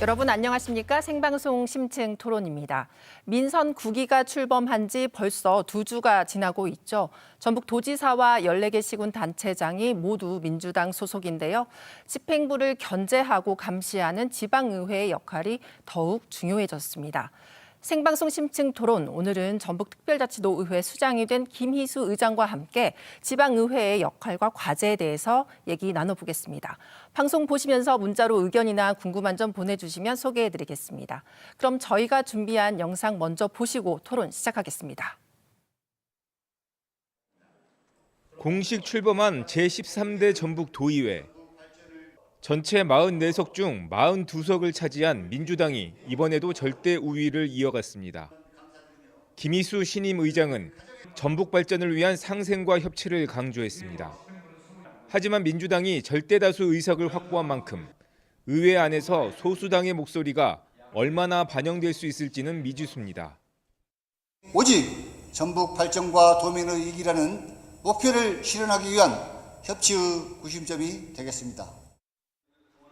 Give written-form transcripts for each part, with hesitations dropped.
여러분 안녕하십니까? 생방송 심층 토론입니다. 민선 9기가 출범한 지 벌써 2주가 지나고 있죠. 전북 도지사와 14개 시군 단체장이 모두 민주당 소속인데요. 집행부를 견제하고 감시하는 지방의회의 역할이 더욱 중요해졌습니다. 생방송 심층 토론, 오늘은 전북특별자치도 의회 수장이 된 김희수 의장과 함께 지방의회의 역할과 과제에 대해서 얘기 나눠보겠습니다. 방송 보시면서 문자로 의견이나 궁금한 점 보내주시면 소개해드리겠습니다. 그럼 저희가 준비한 영상 먼저 보시고 토론 시작하겠습니다. 공식 출범한 제13대 전북도의회. 전체 44석 중 42석을 차지한 민주당이 이번에도 절대 우위를 이어갔습니다. 김희수 신임 의장은 전북 발전을 위한 상생과 협치를 강조했습니다. 하지만 민주당이 절대 다수 의석을 확보한 만큼 의회 안에서 소수당의 목소리가 얼마나 반영될 수 있을지는 미지수입니다. 오직 전북 발전과 도민의 이익이라는 목표를 실현하기 위한 협치의 구심점이 되겠습니다.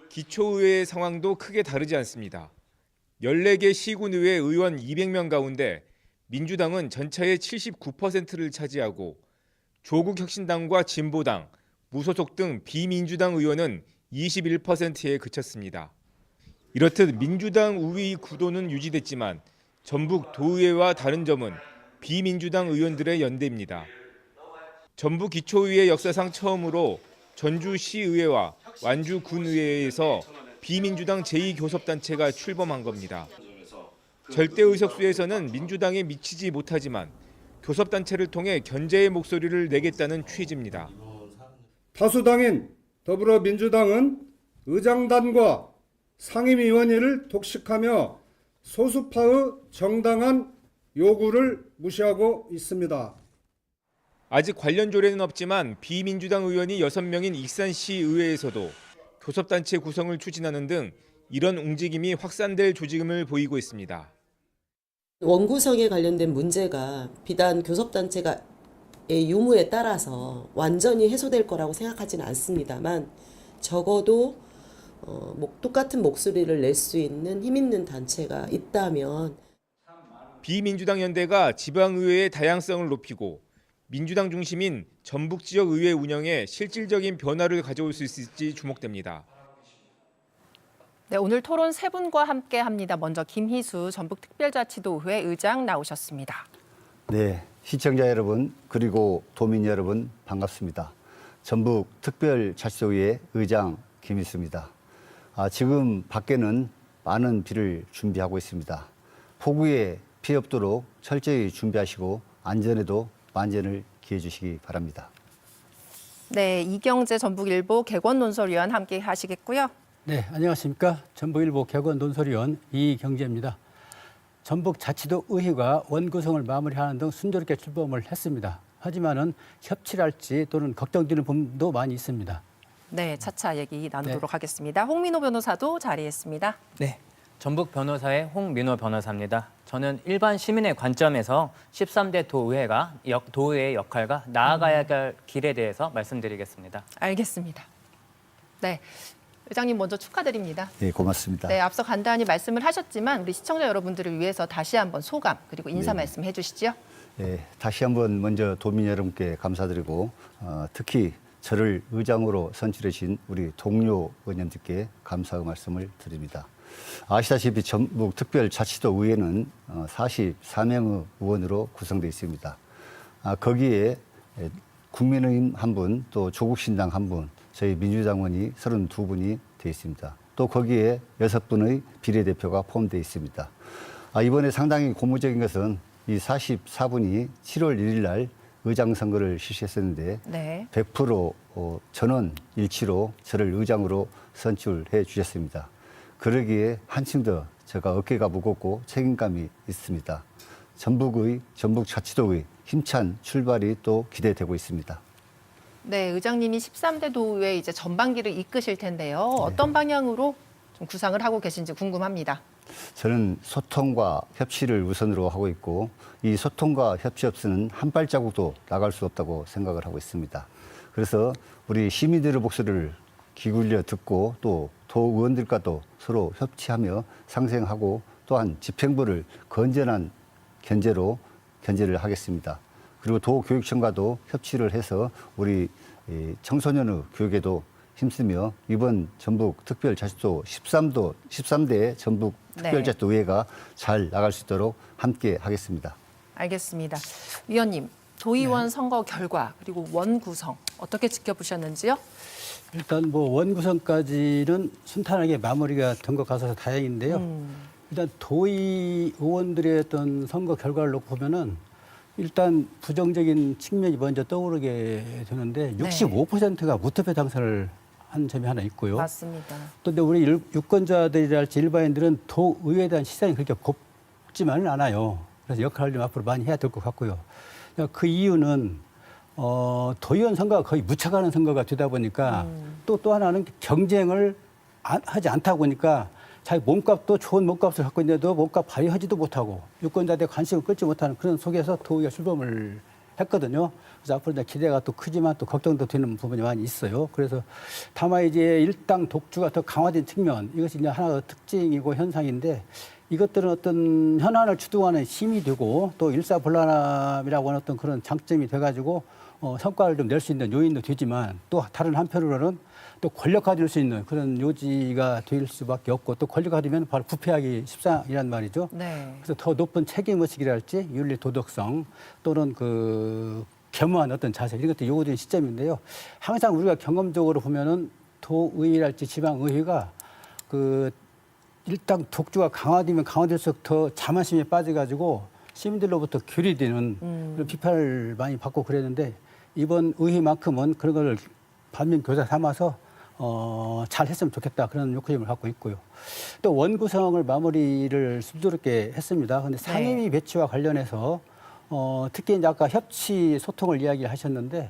기초의회의 상황도 크게 다르지 않습니다. 14개 시군의회 의원 200명 가운데 민주당은 전체의 79%를 차지하고 조국혁신당과 진보당, 무소속 등 비민주당 의원은 21%에 그쳤습니다. 이렇듯 민주당 우위 구도는 유지됐지만 전북 도의회와 다른 점은 비민주당 의원들의 연대입니다. 전북 기초의회 역사상 처음으로 전주시의회와 완주군의회에서 비민주당 제2교섭단체가 출범한 겁니다. 절대 의석수에서는 민주당에 미치지 못하지만 교섭단체를 통해 견제의 목소리를 내겠다는 취지입니다. 다수당인 더불어민주당은 의장단과 상임위원회를 독식하며 소수파의 정당한 요구를 무시하고 있습니다. 아직 관련 조례는 없지만 비민주당 의원이 6명인 익산시 의회에서도 교섭단체 구성을 추진하는 등 이런 움직임이 확산될 조짐을 보이고 있습니다. 원구성에 관련된 문제가 비단 교섭단체의 유무에 따라서 완전히 해소될 거라고 생각하지는 않습니다만 적어도 똑같은 목소리를 낼 수 있는 힘 있는 단체가 있다면 비민주당 연대가 지방의회의 다양성을 높이고 민주당 중심인 전북 지역 의회 운영에 실질적인 변화를 가져올 수 있을지 주목됩니다. 네, 오늘 토론 세 분과 함께 합니다. 먼저 김희수 전북특별자치도의회 의장 나오셨습니다. 네, 시청자 여러분 그리고 도민 여러분 반갑습니다. 전북특별자치도의회 의장 김희수입니다. 지금 밖에는 많은 비를 준비하고 있습니다. 폭우에 피해 없도록 철저히 준비하시고 안전에도 만전을 기해 주시기 바랍니다. 네, 이경재 전북일보 객원논설위원 함께 하시겠고요. 네, 안녕하십니까. 전북일보 객원논설위원 이경재입니다. 전북자치도 의회가 원구성을 마무리하는 등 순조롭게 출범을 했습니다. 하지만은 협치랄지 또는 걱정되는 부분도 많이 있습니다. 네, 차차 얘기 나누도록 하겠습니다. 홍민호 변호사도 자리했습니다. 네, 전북 변호사의 홍민호 변호사입니다. 저는 일반 시민의 관점에서 13대 도의회의 역할과 나아가야 할 길에 대해서 말씀드리겠습니다. 알겠습니다. 네, 의장님 먼저 축하드립니다. 네, 고맙습니다. 네, 앞서 간단히 말씀을 하셨지만 우리 시청자 여러분들을 위해서 다시 한번 소감 그리고 인사 말씀 해주시죠. 네, 다시 한번 먼저 도민 여러분께 감사드리고 특히 저를 의장으로 선출해 주신 우리 동료 의원님들께 감사의 말씀을 드립니다. 아시다시피 전북특별자치도 의회는 44명의 의원으로 구성되어 있습니다. 거기에 국민의힘 1분, 또 조국신당 1분, 저희 민주당 의원이 32분이 되어 있습니다. 또 거기에 6분의 비례대표가 포함되어 있습니다. 이번에 상당히 고무적인 것은 이 44분이 7월 1일 날 의장 선거를 실시했었는데 네. 100% 전원 일치로 저를 의장으로 선출해 주셨습니다. 그러기에 한층 더 제가 어깨가 무겁고 책임감이 있습니다. 전북자치도의 힘찬 출발이 또 기대되고 있습니다. 네, 의장님이 13대 도의회 이제 전반기를 이끄실 텐데요. 어떤 방향으로 좀 구상을 하고 계신지 궁금합니다. 저는 소통과 협치를 우선으로 하고 있고 이 소통과 협치 없이는 한 발자국도 나갈 수 없다고 생각을 하고 있습니다. 그래서 우리 시민들의 목소리를 기울여 듣고 또 도 의원들과도 서로 협치하며 상생하고 또한 집행부를 건전한 견제를 하겠습니다. 그리고 도교육청과도 협치를 해서 우리 청소년의 교육에도 힘쓰며 이번 전북 특별자치도 13대 전북 특별자치도 의회가 잘 나갈 수 있도록 함께 하겠습니다. 알겠습니다. 위원님, 도의원 선거 결과 그리고 원 구성 어떻게 지켜보셨는지요? 일단 뭐 원구성까지는 순탄하게 마무리가 된 것 같아서 다행인데요. 일단 도의 의원들의 어떤 선거 결과를 놓고 보면은 일단 부정적인 측면이 먼저 떠오르게 되는데 65%가 무투표 당선을 한 점이 하나 있고요. 맞습니다. 또 근데 우리 유권자들이랄지 일반인들은 도의회에 대한 시선이 그렇게 곱지만은 않아요. 그래서 역할을 좀 앞으로 많이 해야 될 것 같고요. 그 이유는 도의원 선거가 거의 묻혀가는 선거가 되다 보니까 또 하나는 경쟁을 하지 않다 보니까 자기 몸값도 좋은 몸값을 갖고 있는데도 몸값 발휘하지도 못하고 유권자들의 관심을 끌지 못하는 그런 속에서 도의가 출범을 했거든요. 그래서 앞으로 이제 기대가 또 크지만 또 걱정도 되는 부분이 많이 있어요. 그래서 다만 이제 일당 독주가 더 강화된 측면, 이것이 이제 하나의 특징이고 현상인데 이것들은 어떤 현안을 주도하는 힘이 되고 또 일사불란함이라고 하는 어떤 그런 장점이 돼가지고 성과를 좀 낼 수 있는 요인도 되지만 또 다른 한편으로는 또 권력 가질 수 있는 그런 요지가 될 수밖에 없고 또 권력 가지면 바로 부패하기 십상이란 말이죠. 네. 그래서 더 높은 책임의식이랄지 윤리 도덕성 또는 그 겸허한 어떤 자세 이런 것들이 요구되는 시점인데요. 항상 우리가 경험적으로 보면은 도의회랄지 지방의회가 그 일당 독주가 강화되면 강화될수록 더 자만심에 빠져가지고 시민들로부터 교리되는 그런 비판을 많이 받고 그랬는데 이번 의회만큼은 그런 걸 반면 교사 삼아서 잘 했으면 좋겠다 그런 욕심을 갖고 있고요. 또 원구성을 마무리를 순조롭게 했습니다. 그런데 상임위 배치와 관련해서 특히 이제 아까 협치 소통을 이야기하셨는데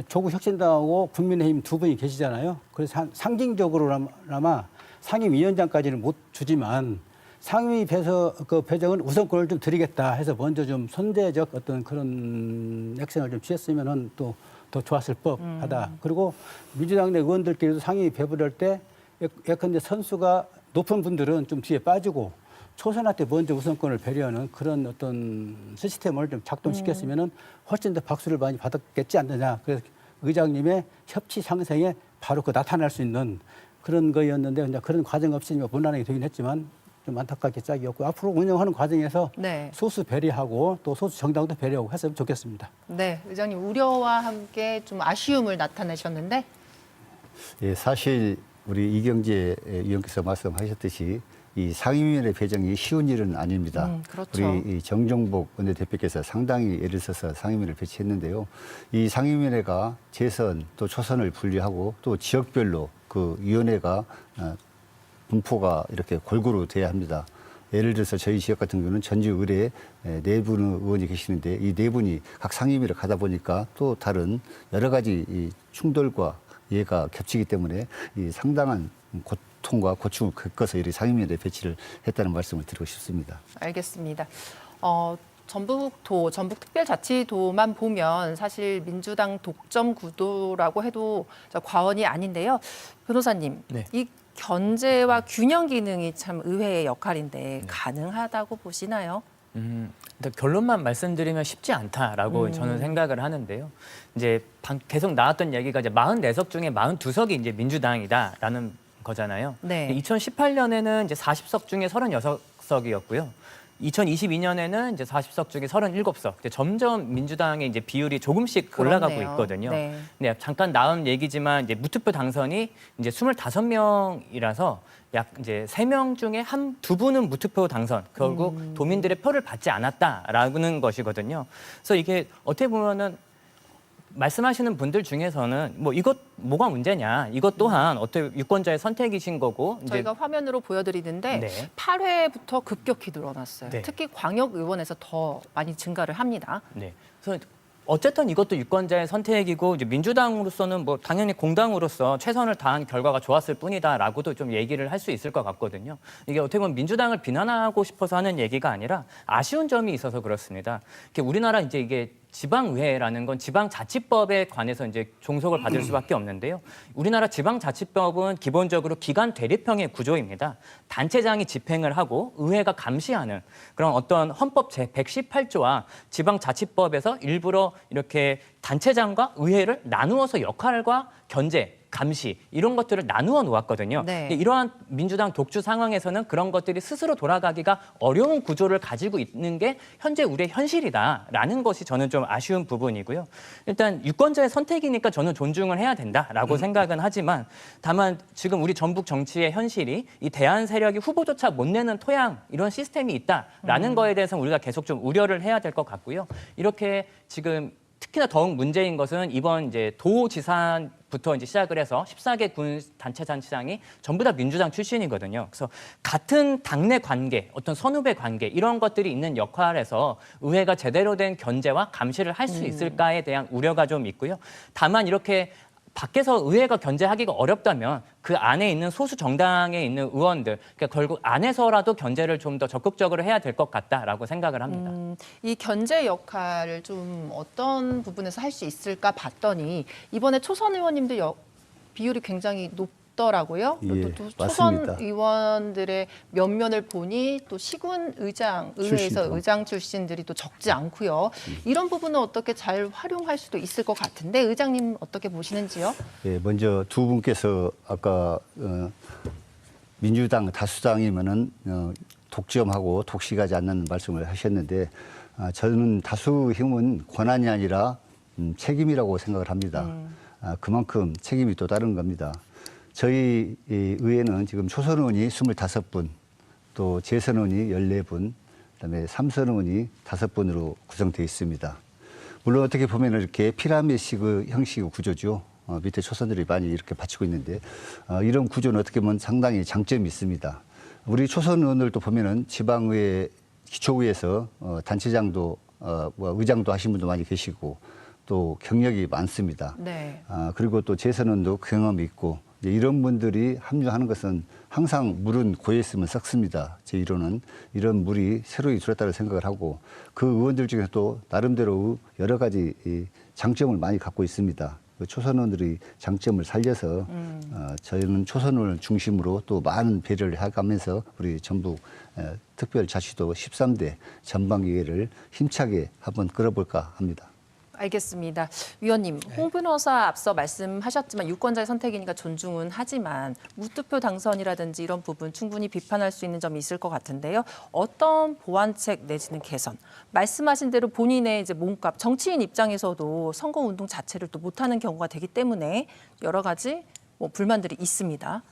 조국 혁신당하고 국민의힘 두 분이 계시잖아요. 그래서 상징적으로나마 상임위원장까지는 못 주지만 상임위 배정은 우선권을 좀 드리겠다 해서 먼저 좀 선제적 어떤 그런 액션을 좀 취했으면은 또 더 좋았을 법하다. 그리고 민주당 내 의원들끼리도 상임위 배분할 때 예컨대 선수가 높은 분들은 좀 뒤에 빠지고 초선한테 먼저 우선권을 배려하는 그런 어떤 시스템을 좀 작동시켰으면은 훨씬 더 박수를 많이 받았겠지 않느냐. 그래서 의장님의 협치 상생에 바로 그 나타날 수 있는 그런 거였는데 그냥 그런 과정 없이 무난하게 되긴 했지만 좀 안타깝게 짝이었고 앞으로 운영하는 과정에서 소수 배려하고 또 소수 정당도 배려하고 했으면 좋겠습니다. 네, 의장님 우려와 함께 좀 아쉬움을 나타내셨는데. 예, 사실 우리 이경재 의원께서 말씀하셨듯이 이 상임위원회 배정이 쉬운 일은 아닙니다. 그렇죠. 우리 이 정종복 원내대표께서 상당히 애를 써서 상임위를 배치했는데요. 이 상임위원회가 재선 또 초선을 분리하고 또 지역별로 그 위원회가 분포가 이렇게 골고루 돼야 합니다. 예를 들어서 저희 지역 같은 경우는 전주 의뢰에 4분의 의원이 계시는데 이 4분이 각 상임위를 가다 보니까 또 다른 여러 가지 이 충돌과 이해가 겹치기 때문에 이 상당한 고통과 고충을 겪어서 이 상임위원회 배치를 했다는 말씀을 드리고 싶습니다. 알겠습니다. 전북특별자치도만 보면 사실 민주당 독점 구도라고 해도 과언이 아닌데요. 변호사님, 이 견제와 균형 기능이 참 의회의 역할인데 가능하다고 보시나요? 결론만 말씀드리면 쉽지 않다라고 저는 생각을 하는데요. 이제 계속 나왔던 얘기가 이제 44석 중에 42석이 이제 민주당이다라는 거잖아요. 2018년에는 이제 40석 중에 36석이었고요. 2022년에는 이제 40석 중에 37석. 이제 점점 민주당의 이제 비율이 조금씩 올라가고 있거든요. 네, 잠깐 나온 얘기지만 이제 무투표 당선이 이제 25명이라서 약 이제 3명 중에 두 분은 무투표 당선. 결국 도민들의 표를 받지 않았다라는 것이거든요. 그래서 이게 어떻게 보면은 말씀하시는 분들 중에서는 뭐 이것 뭐가 문제냐, 이것 또한 어떻게 유권자의 선택이신 거고 저희가 화면으로 보여드리는데 8회부터 급격히 늘어났어요. 특히 광역 의원에서 더 많이 증가를 합니다. 그래서 어쨌든 이것도 유권자의 선택이고 이제 민주당으로서는 뭐 당연히 공당으로서 최선을 다한 결과가 좋았을 뿐이다라고도 좀 얘기를 할 수 있을 것 같거든요. 이게 어떻게 보면 민주당을 비난하고 싶어서 하는 얘기가 아니라 아쉬운 점이 있어서 그렇습니다. 우리나라 이제 이게 지방의회라는 건 지방자치법에 관해서 이제 종속을 받을 수밖에 없는데요. 우리나라 지방자치법은 기본적으로 기관 대립형의 구조입니다. 단체장이 집행을 하고 의회가 감시하는 그런 어떤 헌법 제118조와 지방자치법에서 일부러 이렇게 단체장과 의회를 나누어서 역할과 견제, 감시 이런 것들을 나누어 놓았거든요. 네. 이러한 민주당 독주 상황에서는 그런 것들이 스스로 돌아가기가 어려운 구조를 가지고 있는 게 현재 우리의 현실이다라는 것이 저는 좀 아쉬운 부분이고요. 일단 유권자의 선택이니까 저는 존중을 해야 된다라고 생각은 하지만 다만 지금 우리 전북 정치의 현실이 이 대안 세력이 후보조차 못 내는 토양 이런 시스템이 있다라는 거에 대해서는 우리가 계속 좀 우려를 해야 될 것 같고요. 이렇게 지금 특히나 더욱 문제인 것은 이번 이제 도지사부터 이제 시작을 해서 14개 군 단체장이 전부 다 민주당 출신이거든요. 그래서 같은 당내 관계, 어떤 선후배 관계 이런 것들이 있는 역할에서 의회가 제대로 된 견제와 감시를 할 수 있을까에 대한 우려가 좀 있고요. 다만 이렇게 밖에서 의회가 견제하기가 어렵다면 그 안에 있는 소수 정당에 있는 의원들, 그러니까 결국 안에서라도 견제를 좀 더 적극적으로 해야 될 것 같다라고 생각을 합니다. 이 견제 역할을 좀 어떤 부분에서 할 수 있을까 봤더니 이번에 초선 의원님들 비율이 굉장히 높더라고요. 예, 또 초선 맞습니다. 의원들의 면면을 보니 또 시군 의장, 의회에서 출신도. 의장 출신들이 또 적지 않고요. 이런 부분은 어떻게 잘 활용할 수도 있을 것 같은데 의장님 어떻게 보시는지요? 예, 먼저 두 분께서 아까 민주당 다수당이면은 독점하고 독식하지 않는 말씀을 하셨는데 저는 다수 힘은 권한이 아니라 책임이라고 생각을 합니다. 그만큼 책임이 또 다른 겁니다. 저희 의회는 지금 초선 의원이 25분, 또 재선 의원이 14분, 그다음에 삼선 의원이 5분으로 구성되어 있습니다. 물론 어떻게 보면 이렇게 피라미드 형식의 구조죠. 밑에 초선들이 많이 이렇게 받치고 있는데 이런 구조는 어떻게 보면 상당히 장점이 있습니다. 우리 초선 의원들도 보면은 지방의회, 기초의회에서 단체장도 의장도 하신 분도 많이 계시고 또 경력이 많습니다. 네. 그리고 또 재선 의원도 경험이 있고 이런 분들이 합류하는 것은 항상 물은 고여 있으면 썩습니다. 제 이론은 이런 물이 새로이 들었다고 생각을 하고 그 의원들 중에 또 나름대로 여러 가지 장점을 많이 갖고 있습니다. 초선 의원들이 장점을 살려서 저희는 초선 의원을 중심으로 또 많은 배려를 해가면서 우리 전북 특별자치도 13대 전방위회를 힘차게 한번 끌어볼까 합니다. 알겠습니다. 위원님, 홍 변호사 앞서 말씀하셨지만 유권자의 선택이니까 존중은 하지만 무투표 당선이라든지 이런 부분 충분히 비판할 수 있는 점이 있을 것 같은데요. 어떤 보완책 내지는 개선, 말씀하신 대로 본인의 이제 몸값, 정치인 입장에서도 선거운동 자체를 또 못하는 경우가 되기 때문에 여러 가지 불만들이 있습니다.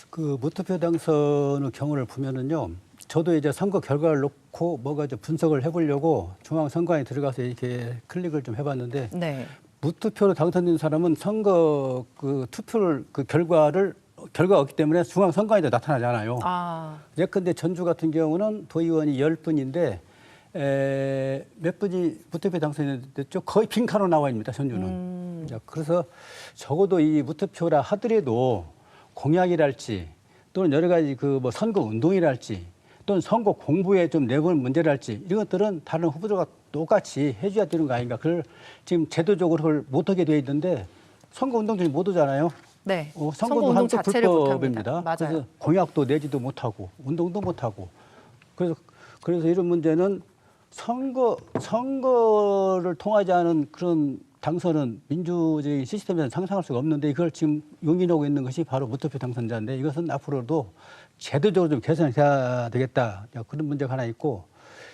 그 무투표 당선의 경우를 보면은요. 저도 이제 선거 결과를 놓고 뭐가 좀 분석을 해보려고 중앙선관위에 들어가서 이렇게 클릭을 좀 해봤는데 네. 무투표로 당선된 사람은 선거 그 투표를 그 결과가 없기 때문에 중앙선관위에 나타나지 않아요. 예컨대 전주 같은 경우는 도의원이 10분인데 몇 분이 무투표 당선이 됐죠? 거의 빈칸으로 나와 있습니다. 전주는. 그래서 적어도 이 무투표라 하더라도 공약이랄지 또는 여러 가지 그 뭐 선거 운동이랄지 또는 선거 공부에 좀 내볼 문제랄지 이런 것들은 다른 후보들과 똑같이 해줘야 되는 거 아닌가. 그걸 지금 제도적으로 그걸 못하게 돼 있는데 선거운동 중에 못 오잖아요. 네. 선거운동 한 자체를 불법입니다. 맞아요. 그래서 공약도 내지도 못하고 운동도 못하고 그래서 이런 문제는 선거를 통하지 않은 그런 당선은 민주적인 시스템에서 상상할 수가 없는데 이걸 지금 용인하고 있는 것이 바로 무투표 당선자인데 이것은 앞으로도 제도적으로 좀 개선해야 되겠다. 그런 문제가 하나 있고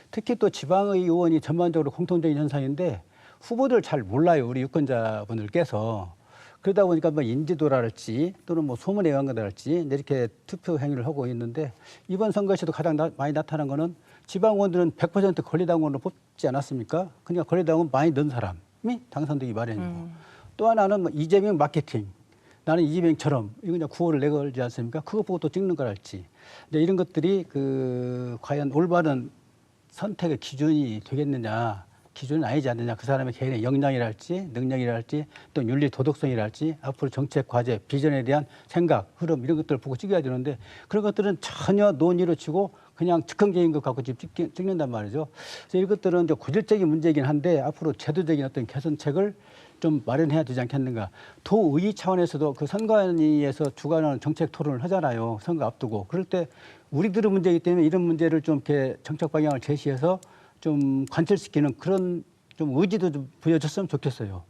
특히 또 지방의 의원이 전반적으로 공통적인 현상인데 후보들 잘 몰라요. 우리 유권자분들께서. 그러다 보니까 뭐 인지도랄지 또는 뭐 소문에 의한 거랄지 이렇게 투표 행위를 하고 있는데 이번 선거에서도 가장 많이 나타난 거는 지방 의원들은 100% 권리당원으로 뽑지 않았습니까? 그러니까 권리당원 많이 넣은 사람이 당선되기 마련이고 또 하나는 뭐 이재명 마케팅. 나는 이재명처럼 이거 그냥 구호를 내걸지 않습니까? 그거 보고 또 찍는 거랄지. 이런 것들이 과연 올바른 선택의 기준이 되겠느냐, 기준은 아니지 않느냐. 그 사람의 개인의 역량이랄지, 능력이랄지, 또 윤리 도덕성이랄지, 앞으로 정책 과제, 비전에 대한 생각, 흐름 이런 것들을 보고 찍어야 되는데 그런 것들은 전혀 논의로 치고 그냥 즉흥적인 것 갖고 지금 찍는단 말이죠. 그래서 이것들은 이제 고질적인 문제이긴 한데 앞으로 제도적인 어떤 개선책을 좀 마련해야 되지 않겠는가. 도의 차원에서도 그 선관위에서 주관하는 정책 토론을 하잖아요. 선거 앞두고. 그럴 때 우리들의 문제이기 때문에 이런 문제를 좀 이렇게 정책 방향을 제시해서 좀 관철시키는 그런 좀 의지도 좀 보여줬으면 좋겠어요.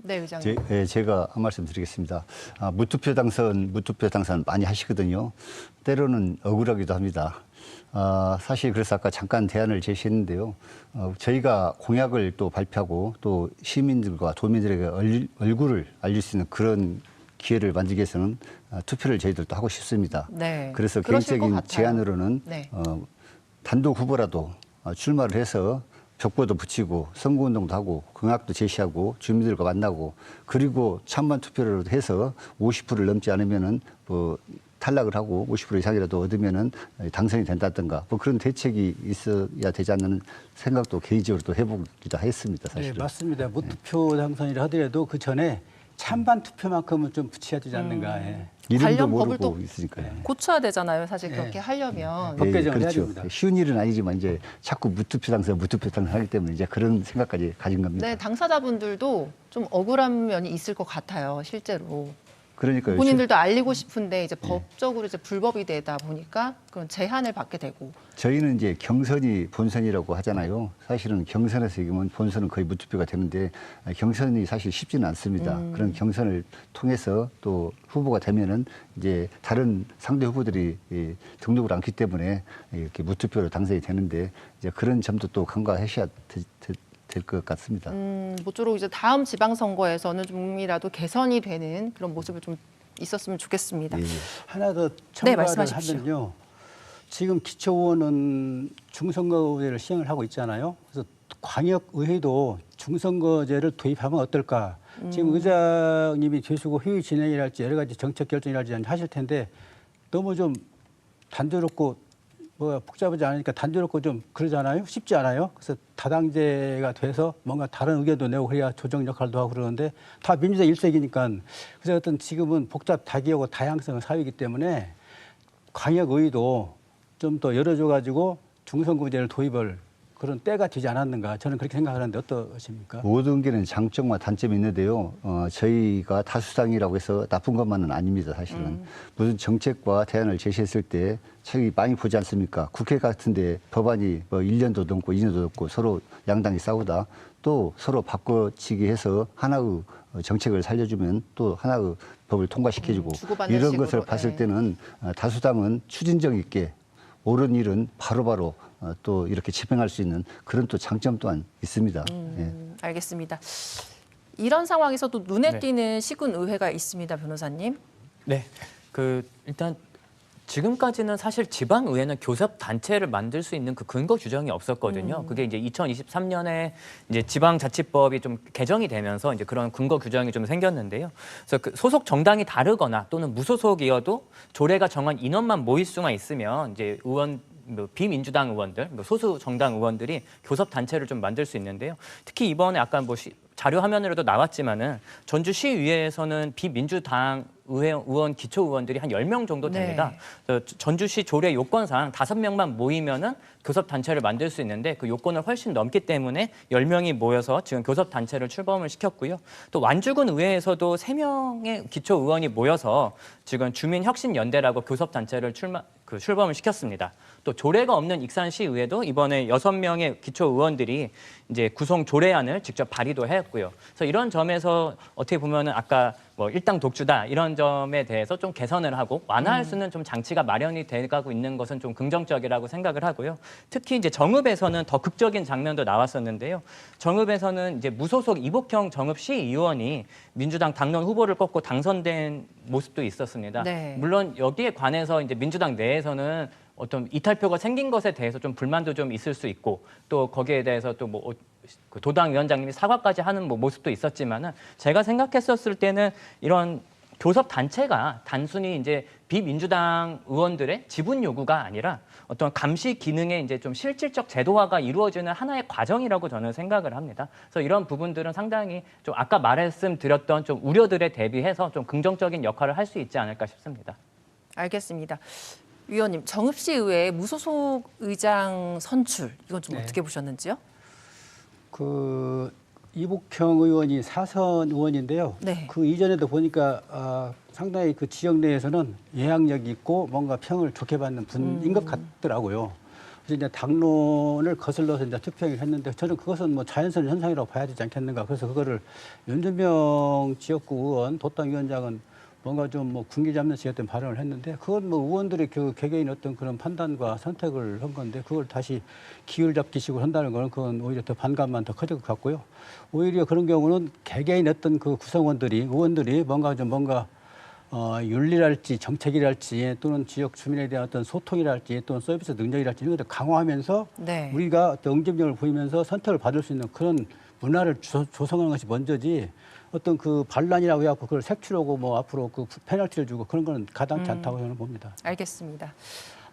네, 의장님. 제가 한 말씀 드리겠습니다. 무투표 당선 많이 하시거든요. 때로는 억울하기도 합니다. 사실 그래서 아까 잠깐 대안을 제시했는데요. 저희가 공약을 또 발표하고 또 시민들과 도민들에게 얼굴을 알릴 수 있는 그런 기회를 만들기 위해서는 투표를 저희들도 하고 싶습니다. 네. 그래서 그러실 것 개인적인 같아요. 제안으로는 네. 단독 후보라도 출마를 해서 벽보도 붙이고 선거운동도 하고 공약도 제시하고 주민들과 만나고 그리고 찬반 투표를 해서 50%를 넘지 않으면은 뭐 탈락을 하고 50% 이상이라도 얻으면은 당선이 된다든가 뭐 그런 대책이 있어야 되지 않는 생각도 개인적으로 또 해보기도 했습니다. 사실은. 네, 맞습니다. 무투표 당선이라 하더라도 그 전에 찬반 투표만큼은 좀 붙여야 되지 않는가. 예. 이름도 관련 법을 모르고 또 있으니까요. 고쳐야 되잖아요. 사실 네. 그렇게 하려면. 법 개정을 해야 그렇죠. 됩니다. 쉬운 일은 아니지만 이제 자꾸 무투표 당선 하기 때문에 이제 그런 생각까지 가진 겁니다. 네, 당사자분들도 좀 억울한 면이 있을 것 같아요. 실제로. 그러니까요. 본인들도 알리고 싶은데 이제 법적으로 이제 불법이 되다 보니까 그런 제한을 받게 되고. 저희는 이제 경선이 본선이라고 하잖아요. 사실은 경선에서 이기면 본선은 거의 무투표가 되는데 경선이 사실 쉽지는 않습니다. 그런 경선을 통해서 또 후보가 되면은 이제 다른 상대 후보들이 등록을 않기 때문에 이렇게 무투표로 당선이 되는데 이제 그런 점도 또 간과하셔야 될 것 같습니다. 모쪼록 이제 다음 지방선거에서는 좀이라도 개선이 되는 그런 모습을 좀 있었으면 좋겠습니다. 예. 하나 더 네, 첨가를 말씀하십시오. 하면요. 지금 기초의원은 중선거제를 시행을 하고 있잖아요. 그래서 광역의회도 중선거제를 도입하면 어떨까. 지금 의장님이 되시고 회의 진행이랄지 여러 가지 정책 결정이랄지 하실 텐데 너무 좀 단조롭고 복잡하지 않으니까 단조롭고 좀 그러잖아요. 쉽지 않아요. 그래서 다당제가 돼서 뭔가 다른 의견도 내고 그래야 조정 역할도 하고 그러는데 다 민주당 일색이니까 그래서 어떤 지금은 복잡 다기하고 다양성의 사회이기 때문에 광역의회도 좀 더 열어줘가지고 중선거제를 도입을 그런 때가 되지 않았는가 저는 그렇게 생각하는데 어떠십니까? 모든 게는 장점과 단점이 있는데요. 저희가 다수당이라고 해서 나쁜 것만은 아닙니다. 사실은 무슨 정책과 대안을 제시했을 때 저희 많이 보지 않습니까? 국회 같은데 법안이 뭐 1년도 넘고 2년도 넘고 서로 양당이 싸우다 또 서로 바꿔치기 해서 하나의 정책을 살려주면 또 하나의 법을 통과시켜주고 주고받는 이런 식으로, 것을 봤을 예. 때는 다수당은 추진력 있게 옳은 일은 바로바로 또 이렇게 집행할 수 있는 그런 또 장점 또한 있습니다. 예. 알겠습니다. 이런 상황에서도 눈에 네. 띄는 시군 의회가 있습니다, 변호사님. 네, 일단 지금까지는 사실 지방의회는 교섭 단체를 만들 수 있는 그 근거 규정이 없었거든요. 그게 이제 2023년에 이제 지방자치법이 좀 개정이 되면서 이제 그런 근거 규정이 좀 생겼는데요. 그래서 그 소속 정당이 다르거나 또는 무소속이어도 조례가 정한 인원만 모일 수만 있으면 이제 비민주당 의원들, 소수 정당 의원들이 교섭 단체를 좀 만들 수 있는데요. 특히 이번에 아까 자료 화면으로도 나왔지만은 전주시의회에서는 비민주당 의원 기초 의원들이 한 10명 정도 됩니다. 네. 전주시 조례 요건상 5명만 모이면은 교섭 단체를 만들 수 있는데 그 요건을 훨씬 넘기 때문에 10명이 모여서 지금 교섭 단체를 출범을 시켰고요. 또 완주군 의회에서도 3명의 기초 의원이 모여서 지금 주민혁신연대라고 교섭 단체를 출범을 시켰습니다. 또 조례가 없는 익산시 의회도 이번에 6명의 기초 의원들이 이제 구성 조례안을 직접 발의도 했고요. 그래서 이런 점에서 어떻게 보면은 아까 일당 독주다 이런 점에 대해서 좀 개선을 하고 완화할 수 있는 좀 장치가 마련이 돼가고 있는 것은 좀 긍정적이라고 생각을 하고요. 특히 이제 정읍에서는 더 극적인 장면도 나왔었는데요. 정읍에서는 이제 무소속 이복형 정읍 시의원이 민주당 당론 후보를 꺾고 당선된 모습도 있었습니다. 네. 물론 여기에 관해서 이제 민주당 내에서는 어떤 이탈표가 생긴 것에 대해서 좀 불만도 좀 있을 수 있고 또 거기에 대해서 또 그 도당 위원장님이 사과까지 하는 모습도 있었지만은 제가 생각했었을 때는 이런 교섭 단체가 단순히 이제 비민주당 의원들의 지분 요구가 아니라 어떤 감시 기능의 이제 좀 실질적 제도화가 이루어지는 하나의 과정이라고 저는 생각을 합니다. 그래서 이런 부분들은 상당히 좀 아까 말씀드렸던 좀 우려들에 대비해서 좀 긍정적인 역할을 할 수 있지 않을까 싶습니다. 알겠습니다. 위원님, 정읍시 의회 무소속 의장 선출 이건 좀 네. 어떻게 보셨는지요? 그 이복형 의원이 사선 의원인데요. 네. 그 이전에도 보니까 상당히 그 지역 내에서는 영향력이 있고 뭔가 평을 좋게 받는 분인 것 같더라고요. 그래서 이제 당론을 거슬러서 이제 투표를 했는데 저는 그것은 뭐 자연스러운 현상이라고 봐야 되지 않겠는가. 그래서 그거를 윤준명 지역구 의원, 도당위원장은 뭔가 좀 뭐 군기 잡는 식의 어떤 발언을 했는데 그건 뭐 의원들의 그 개개인 어떤 그런 판단과 선택을 한 건데 그걸 다시 기율 잡기식으로 한다는 거는 그건 오히려 더 반감만 더 커질 것 같고요. 오히려 그런 경우는 개개인 어떤 그 구성원들이 의원들이 뭔가 윤리랄지 정책이랄지 또는 지역 주민에 대한 어떤 소통이랄지 또는 서비스 능력이랄지 이런 것들 강화하면서 네. 우리가 어떤 응집력을 보이면서 선택을 받을 수 있는 그런 문화를 조성하는 것이 먼저지 어떤 그 반란이라고 해갖고 그걸 색출하고 뭐 앞으로 그 페널티를 주고 그런 거는 가당치 않다고 저는 봅니다. 알겠습니다.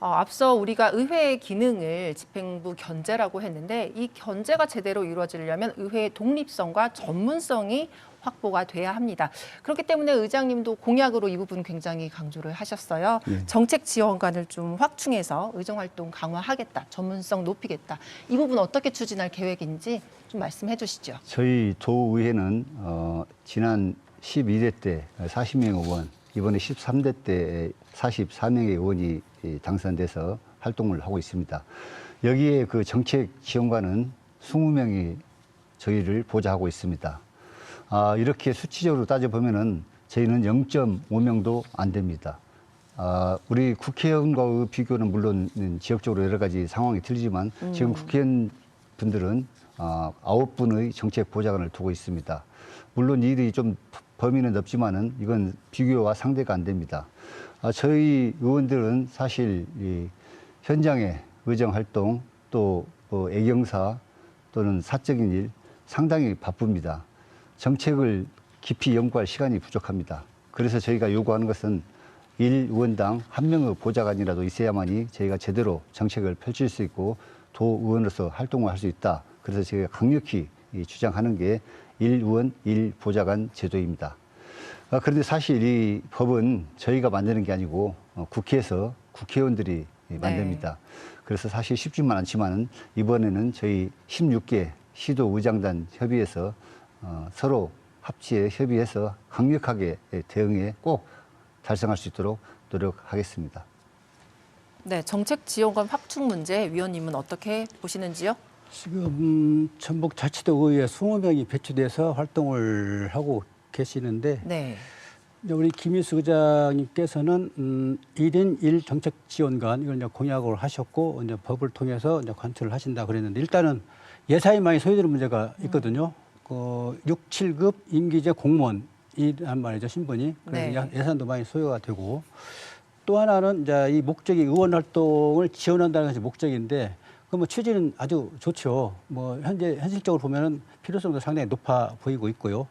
앞서 우리가 의회의 기능을 집행부 견제라고 했는데 이 견제가 제대로 이루어지려면 의회의 독립성과 전문성이 확보가 돼야 합니다. 그렇기 때문에 의장님도 공약으로 이 부분 굉장히 강조를 하셨어요. 네. 정책 지원관을 좀 확충해서 의정활동 강화하겠다, 전문성 높이겠다. 이 부분 어떻게 추진할 계획인지 좀 말씀해 주시죠. 저희 도의회는 지난 12대 때 40명 의원, 이번에 13대 때 44명의 의원이 당선돼서 활동을 하고 있습니다. 여기에 그 정책 지원관은 20명이 저희를 보좌하고 있습니다. 이렇게 수치적으로 따져보면은 저희는 0.5명도 안 됩니다. 우리 국회의원과의 비교는 물론 지역적으로 여러 가지 상황이 틀리지만 지금 국회의원 분들은 9분의 정책 보좌관을 두고 있습니다. 물론 이들이 좀 범위는 넓지만은 이건 비교와 상대가 안 됩니다. 저희 의원들은 사실 이 현장의 의정 활동 또 애경사 또는 사적인 일 상당히 바쁩니다. 정책을 깊이 연구할 시간이 부족합니다. 그래서 저희가 요구하는 것은 1의원당 1명의 보좌관이라도 있어야만이 저희가 제대로 정책을 펼칠 수 있고 도의원으로서 활동을 할 수 있다. 그래서 저희가 강력히 주장하는 게 1의원 1보좌관 제도입니다. 그런데 사실 이 법은 저희가 만드는 게 아니고 국회에서 국회의원들이 만듭니다. 그래서 사실 쉽지만 않지만 이번에는 저희 16개 시도의장단 협의회에서 서로 합치에 협의해서 강력하게 대응에 꼭 달성할 수 있도록 노력하겠습니다. 네, 정책 지원관 확충 문제 위원님은 어떻게 보시는지요? 지금 전북자치도 의회 20명이 배치돼서 활동을 하고 계시는데 네. 이제 우리 김희수 의장님께서는 1인 1 정책 지원관 이걸 이제 공약을 하셨고 이제 법을 통해서 이제 관철을 하신다 그랬는데 일단은 예산이 많이 소요되는 문제가 있거든요. 6, 7급 임기제 공무원이란 말이죠, 신분이. 그래서 네. 예산도 많이 소요가 되고 또 하나는 이제 이 목적이 의원 활동을 지원한다는 것이 목적인데 그 뭐 취지는 아주 좋죠. 뭐 현실적으로 보면은 필요성도 상당히 높아 보이고 있고요.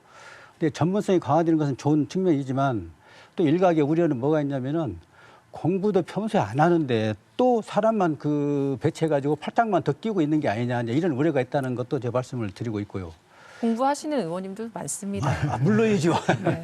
근데 전문성이 강화되는 것은 좋은 측면이지만 또 일각의 우려는 뭐가 있냐면은 공부도 평소에 안 하는데 또 사람만 그 배치해가지고 팔짱만 더 끼고 있는 게 아니냐 이런 우려가 있다는 것도 제 말씀을 드리고 있고요. 공부하시는 의원님도 많습니다. 물론이죠. 네.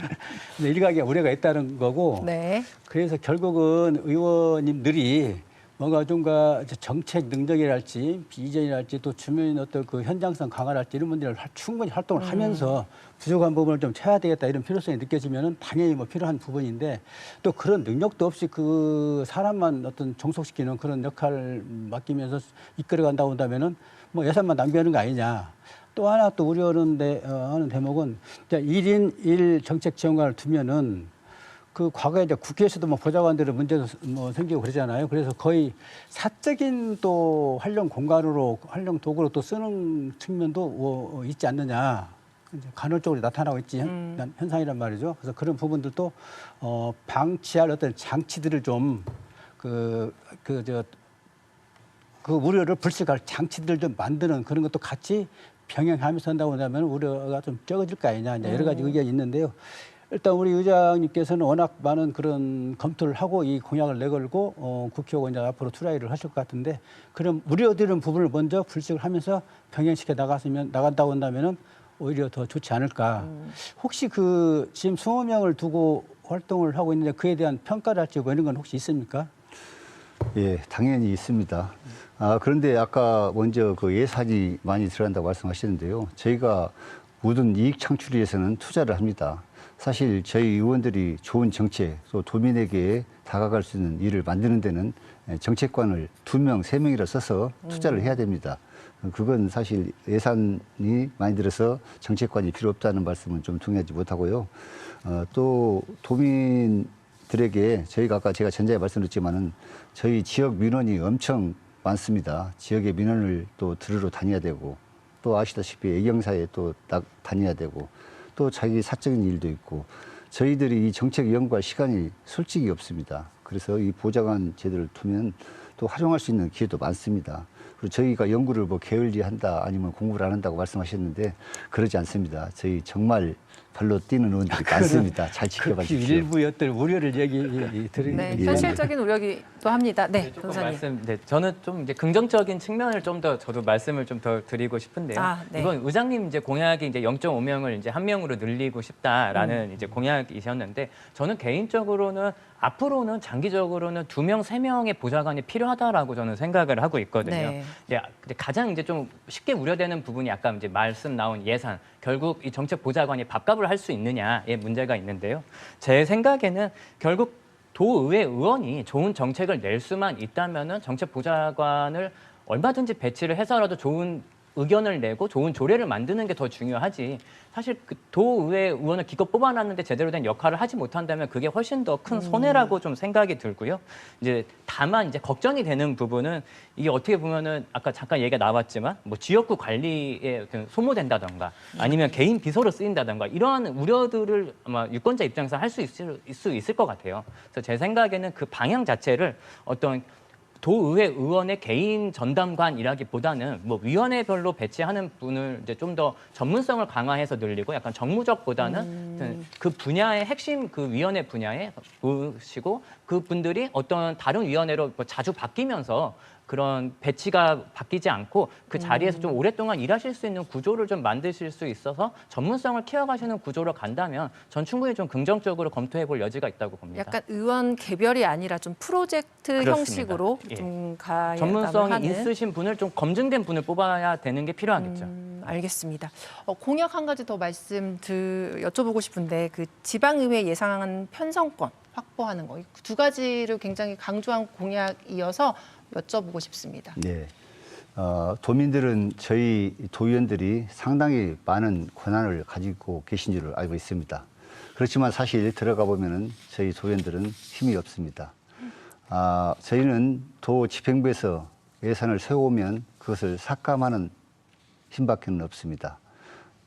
근데 일각의 우려가 있다는 거고. 네. 그래서 결국은 의원님들이 뭔가 좀가 정책 능력이랄지 비전이랄지 또 주민 어떤 그 현장성 강화랄지 이런 문제를 충분히 활동을 하면서 부족한 부분을 좀 채워야 되겠다 이런 필요성이 느껴지면은 당연히 뭐 필요한 부분인데 또 그런 능력도 없이 그 사람만 어떤 종속시키는 그런 역할을 맡기면서 이끌어간다고 한다면은 뭐 예산만 낭비하는 거 아니냐. 또 하나 또 우려하는 하는 대목은 1인 1 정책 지원관을 두면은 그 과거에 이제 국회에서도 뭐 보좌관들의 문제도 뭐 생기고 그러잖아요. 그래서 거의 사적인 또 활용 공간으로 활용 도구로 또 쓰는 측면도 있지 않느냐. 이제 간헐적으로 나타나고 있지 현상이란 말이죠. 그래서 그런 부분들도 방치할 어떤 장치들을 좀 그 우려를 불식할 장치들을 좀 만드는 그런 것도 같이 병행하면서 한다고 한다면 우려가 좀 적어질 거 아니냐. 이제 여러 가지 의견이 있는데요. 일단 우리 의장님께서는 워낙 많은 그런 검토를 하고 이 공약을 내걸고 국회의원 앞으로 투라이를 하실 것 같은데 그런 우려되는 부분을 먼저 불식을 하면서 병행시켜 나간다고 한다면은 오히려 더 좋지 않을까. 혹시 그 지금 20명을 두고 활동을 하고 있는데 그에 대한 평가랄지 뭐 이런 건 혹시 있습니까? 예, 당연히 있습니다. 그런데 아까 먼저 그 예산이 많이 들어간다고 말씀하셨는데요. 저희가 모든 이익 창출을 위해서는 투자를 합니다. 사실 저희 의원들이 좋은 정책, 또 도민에게 다가갈 수 있는 일을 만드는 데는 정책관을 2명, 3명이라 써서 투자를 해야 됩니다. 그건 사실 예산이 많이 들어서 정책관이 필요 없다는 말씀은 좀 동의하지 못하고요. 또 도민들에게 저희가 아까 제가 전자에 말씀드렸지만은 저희 지역 민원이 엄청 많습니다. 지역의 민원을 또 들으러 다녀야 되고, 또 아시다시피 애경사에 또 다녀야 되고, 또 자기 사적인 일도 있고, 저희들이 이 정책 연구할 시간이 솔직히 없습니다. 그래서 이 보좌관 제도를 두면 또 활용할 수 있는 기회도 많습니다. 그리고 저희가 연구를 뭐 게을리한다 아니면 공부를 안 한다고 말씀하셨는데 그러지 않습니다. 저희 정말 발로 뛰는 의원들이 많습니다. 잘 지켜봐 주십시오. 일부 였던 우려를 드리는 네, 현실적인 우려기도 합니다. 네, 조금 변호사님. 저는 좀 이제 긍정적인 측면을 좀 더 저도 말씀을 좀 더 드리고 싶은데요. 네. 이번 의장님 이제 공약이 이제 0.5명을 이제 1명으로 늘리고 싶다라는 이제 공약이셨는데 저는 개인적으로는 앞으로는 장기적으로는 2명, 3명의 보좌관이 필요하다라고 저는 생각을 하고 있거든요. 네. 이제 가장 이제 좀 쉽게 우려되는 부분이 아까 이제 말씀 나온 예산, 결국 이 정책 보좌관이 밥값을 할 수 있느냐의 문제가 있는데요. 제 생각에는 결국 도의회 의원이 좋은 정책을 낼 수만 있다면은 정책 보좌관을 얼마든지 배치를 해서라도 좋은 의견을 내고 좋은 조례를 만드는 게 더 중요하지. 사실 그 도의회 의원을 기껏 뽑아놨는데 제대로 된 역할을 하지 못한다면 그게 훨씬 더 큰 손해라고 좀 생각이 들고요. 이제 다만 이제 걱정이 되는 부분은 이게 어떻게 보면은 아까 잠깐 얘기가 나왔지만 뭐 지역구 관리에 소모된다던가 아니면 개인 비서로 쓰인다던가 이러한 우려들을 아마 유권자 입장에서 할 수 있을 것 같아요. 그래서 제 생각에는 그 방향 자체를 어떤 도의회 의원의 개인 전담관이라기보다는 뭐 위원회별로 배치하는 분을 이제 좀 더 전문성을 강화해서 늘리고 약간 정무적보다는 그 분야의 핵심 그 위원회 분야에 보시고 그 분들이 어떤 다른 위원회로 뭐 자주 바뀌면서 그런 배치가 바뀌지 않고 그 자리에서 좀 오랫동안 일하실 수 있는 구조를 좀 만드실 수 있어서 전문성을 키워가시는 구조로 간다면 전 충분히 좀 긍정적으로 검토해 볼 여지가 있다고 봅니다. 약간 의원 개별이 아니라 좀 프로젝트 그렇습니다. 형식으로 예. 좀 가야 전문성이 하는. 있으신 분을 좀 검증된 분을 뽑아야 되는 게 필요하겠죠. 알겠습니다. 공약 한 가지 더 여쭤보고 싶은데 그 지방의회 예상한 편성권 확보하는 거, 이 두 가지를 굉장히 강조한 공약이어서 여쭤보고 싶습니다. 네. 도민들은 저희 도의원들이 상당히 많은 권한을 가지고 계신 줄 알고 있습니다. 그렇지만 사실 들어가 보면은 저희 도의원들은 힘이 없습니다. 저희는 도 집행부에서 예산을 세우면 그것을 삭감하는 힘밖에는 없습니다.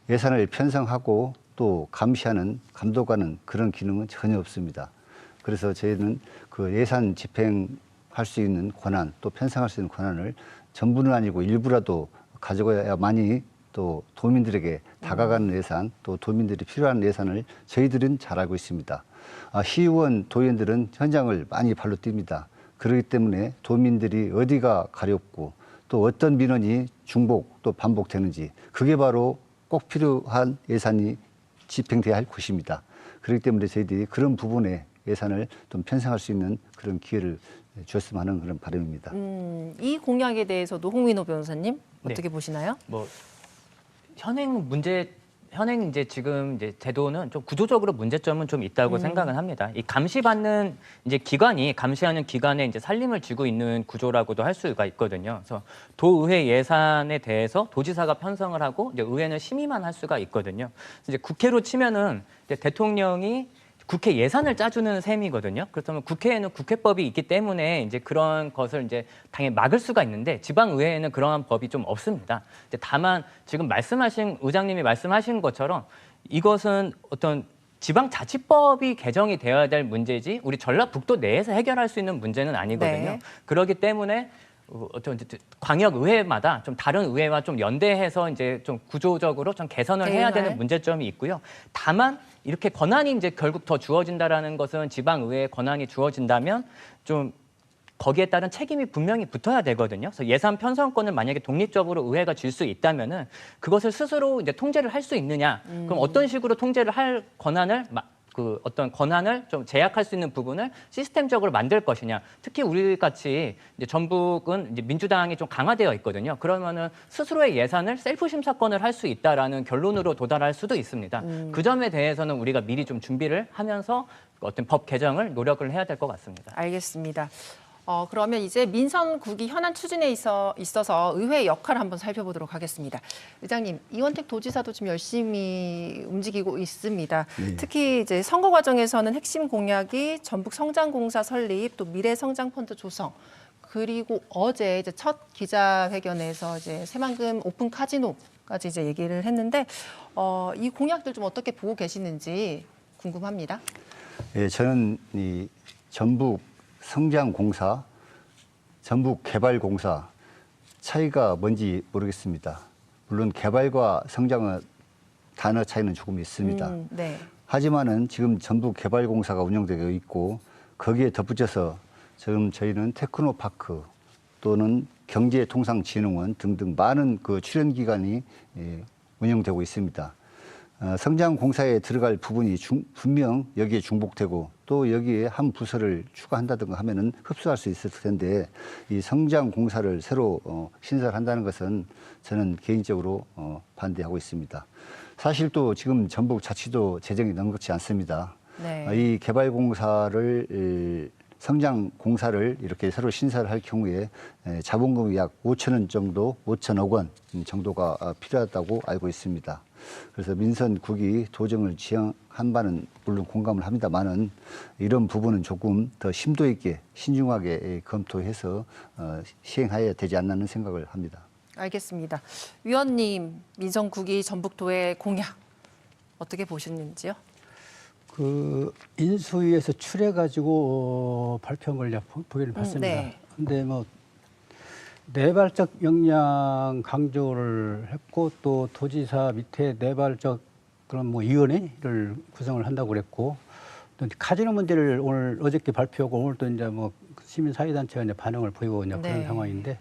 예산을 편성하고 또 감시하는, 감독하는 그런 기능은 전혀 없습니다. 그래서 저희는 그 예산 집행할 수 있는 권한, 또 편성할 수 있는 권한을 전부는 아니고 일부라도 가져가야만이 또 도민들에게 다가가는 예산, 또 도민들이 필요한 예산을 저희들은 잘 알고 있습니다. 시의원, 도의원들은 현장을 많이 발로 뜁니다. 그렇기 때문에 도민들이 어디가 가렵고 또 어떤 민원이 중복 또 반복되는지 그게 바로 꼭 필요한 예산이 집행돼야 할 곳입니다. 그렇기 때문에 저희들이 그런 부분에 예산을 좀 편성할 수 있는 그런 기회를 주었으면 하는 그런 바람입니다. 이 공약에 대해서도 홍민호 변호사님 어떻게 네. 보시나요? 뭐 현행 이제 지금 이제 제도는 좀 구조적으로 문제점은 좀 있다고 생각은 합니다. 이 감시받는 이제 기관이 감시하는 기관에 이제 살림을 쥐고 있는 구조라고도 할 수가 있거든요. 그래서 도의회 예산에 대해서 도지사가 편성을 하고 이제 의회는 심의만 할 수가 있거든요. 그래서 이제 국회로 치면은 이제 대통령이 국회 예산을 짜주는 셈이거든요. 그렇다면 국회에는 국회법이 있기 때문에 이제 그런 것을 이제 당연히 막을 수가 있는데 지방의회에는 그러한 법이 좀 없습니다. 다만 지금 의장님이 말씀하신 것처럼 이것은 어떤 지방자치법이 개정이 되어야 될 문제지 우리 전라북도 내에서 해결할 수 있는 문제는 아니거든요. 네. 그렇기 때문에 어떤 광역 의회마다 좀 다른 의회와 좀 연대해서 이제 좀 구조적으로 좀 개선을 해야 되는 문제점이 있고요. 다만 이렇게 권한이 이제 결국 더 주어진다라는 것은 지방 의회에 권한이 주어진다면 좀 거기에 따른 책임이 분명히 붙어야 되거든요. 그래서 예산 편성권을 만약에 독립적으로 의회가 줄 수 있다면은 그것을 스스로 이제 통제를 할 수 있느냐? 그럼 어떤 식으로 통제를 할 권한을 그 어떤 권한을 좀 제약할 수 있는 부분을 시스템적으로 만들 것이냐. 특히 우리 같이 이제 전북은 이제 민주당이 좀 강화되어 있거든요. 그러면은 스스로의 예산을 셀프 심사권을 할 수 있다라는 결론으로 도달할 수도 있습니다. 그 점에 대해서는 우리가 미리 좀 준비를 하면서 어떤 법 개정을 노력을 해야 될 것 같습니다. 알겠습니다. 그러면 이제 민선 9기 현안 추진에 있어서 의회의 역할을 한번 살펴보도록 하겠습니다. 의장님, 이원택 도지사도 지금 열심히 움직이고 있습니다. 네. 특히 이제 선거 과정에서는 핵심 공약이 전북 성장공사 설립, 또 미래성장펀드 조성, 그리고 어제 이제 첫 기자회견에서 이제 새만금 오픈 카지노까지 이제 얘기를 했는데 이 공약들 좀 어떻게 보고 계시는지 궁금합니다. 예, 저는 이 전북 성장공사, 전북개발공사 차이가 뭔지 모르겠습니다. 물론 개발과 성장은 단어 차이는 조금 있습니다. 네. 하지만은 지금 전북개발공사가 운영되고 있고 거기에 덧붙여서 지금 저희는 테크노파크 또는 경제통상진흥원 등등 많은 그 출연기관이 운영되고 있습니다. 성장공사에 들어갈 부분이 분명 여기에 중복되고 또 여기에 한 부서를 추가한다든가 하면은 흡수할 수 있을 텐데 이 성장공사를 새로 신설한다는 것은 저는 개인적으로 반대하고 있습니다. 사실 또 지금 전북자치도 재정이 넉넉지 않습니다. 네. 이 개발공사를 성장공사를 이렇게 새로 신설할 경우에 자본금이 약 5천억 원 정도가 필요하다고 알고 있습니다. 그래서 민선 9기 도정을 지향한 바는 물론 공감을 합니다만은 이런 부분은 조금 더 심도 있게 신중하게 검토해서 시행해야 되지 않나는 생각을 합니다. 알겠습니다. 위원님, 민선 9기 전북도의 공약 어떻게 보셨는지요? 그 인수위에서 출해가지고 발표한 걸 보기는 봤습니다. 네. 근데 뭐 내발적 역량 강조를 했고 또 도지사 밑에 내발적 그런 뭐 위원회를 구성을 한다고 그랬고 또 카지노 문제를 오늘 어저께 발표하고 오늘 또 이제 뭐 시민사회단체가 이제 반응을 보이고 이제 그런 네. 상황인데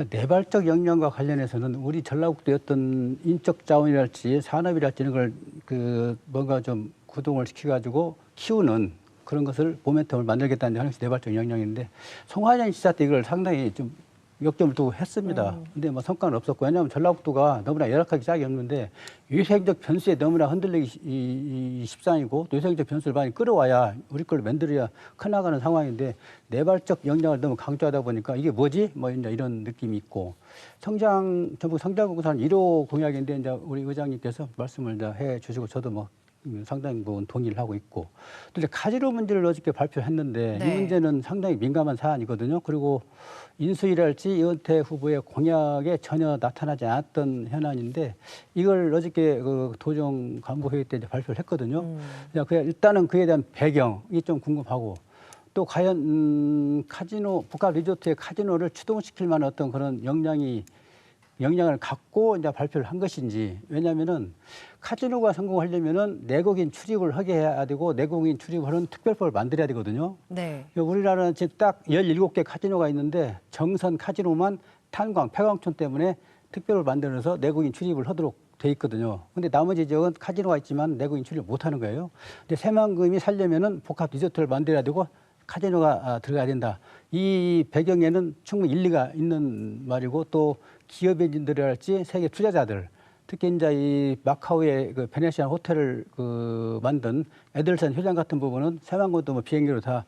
내발적 역량과 관련해서는 우리 전라북도의 어떤 인적 자원이랄지 산업이랄지 이런 걸 그 뭔가 좀 구동을 시켜가지고 키우는 그런 것을 모멘텀을 만들겠다는 하는 것이 내발적 역량인데 송화장 지사 때 이걸 상당히 좀 역점을 두고 했습니다. 근데 뭐 성과는 없었고 왜냐하면 전라북도가 너무나 열악하게 짝이 없는데 위생적 변수에 너무나 흔들리기 십상이고 또 위생적 변수를 많이 끌어와야 우리 걸로 만들어야 커나가는 상황인데 내발적 역량을 너무 강조하다 보니까 이게 뭐지? 뭐 이제 이런 느낌이 있고 전북 성장공사는 1호 공약인데 이제 우리 의장님께서 말씀을 이제 해 주시고 저도 뭐 상당히 부분 동의를 하고 있고 또 이제 카지노 문제를 어저께 발표했는데 네. 이 문제는 상당히 민감한 사안이거든요. 그리고 인수위랄지 이원택 후보의 공약에 전혀 나타나지 않았던 현안인데 이걸 어저께 그 도정 간부회의 때 이제 발표를 했거든요. 일단은 그에 대한 배경이 좀 궁금하고 또 과연 카지노 북한 리조트의 카지노를 추동시킬 만한 어떤 그런 역량을 갖고 이제 발표를 한 것인지 왜냐하면은 카지노가 성공하려면은 내국인 출입을 하게 해야 되고 내국인 출입하는 특별법을 만들어야 되거든요. 네. 우리나라는 지금 딱 17개 카지노가 있는데 정선 카지노만 탄광, 폐광촌 때문에 특별을 만들어서 내국인 출입을 하도록 돼 있거든요. 근데 나머지 지역은 카지노가 있지만 내국인 출입을 못 하는 거예요. 근데 새만금이 살려면은 복합 리조트를 만들어야 되고 카지노가 들어가야 된다. 이 배경에는 충분히 일리가 있는 말이고 또 기업인들이랄지 세계 투자자들 특히 이제 이 마카오의 그 베네시안 호텔을 그 만든 에델슨 회장 같은 부분은 새만금도 뭐 비행기로 다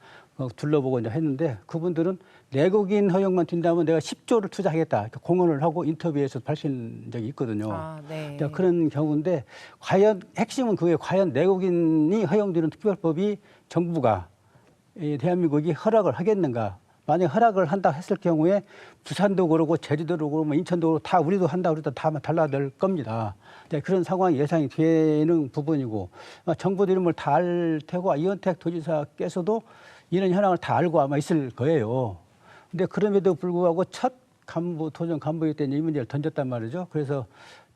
둘러보고 이제 했는데 그분들은 내국인 허용만 든다면 내가 10조를 투자하겠다 이렇게 공언을 하고 인터뷰에서 밝힌 적이 있거든요. 아, 네. 그런 경우인데 과연 핵심은 그게 과연 내국인이 허용되는 특별법이 정부가 대한민국이 허락을 하겠는가? 만약 허락을 한다 했을 경우에 부산도 그러고 제주도도 그러고 인천도 그러고 다 우리도 한다 우리도 다 달라들 겁니다. 그런 상황이 예상이 되는 부분이고 정부도 이런 걸 다 알 테고 이원택 도지사께서도 이런 현황을 다 알고 아마 있을 거예요. 근데 그럼에도 불구하고 첫 도정 간부회의 때 이 문제를 던졌단 말이죠. 그래서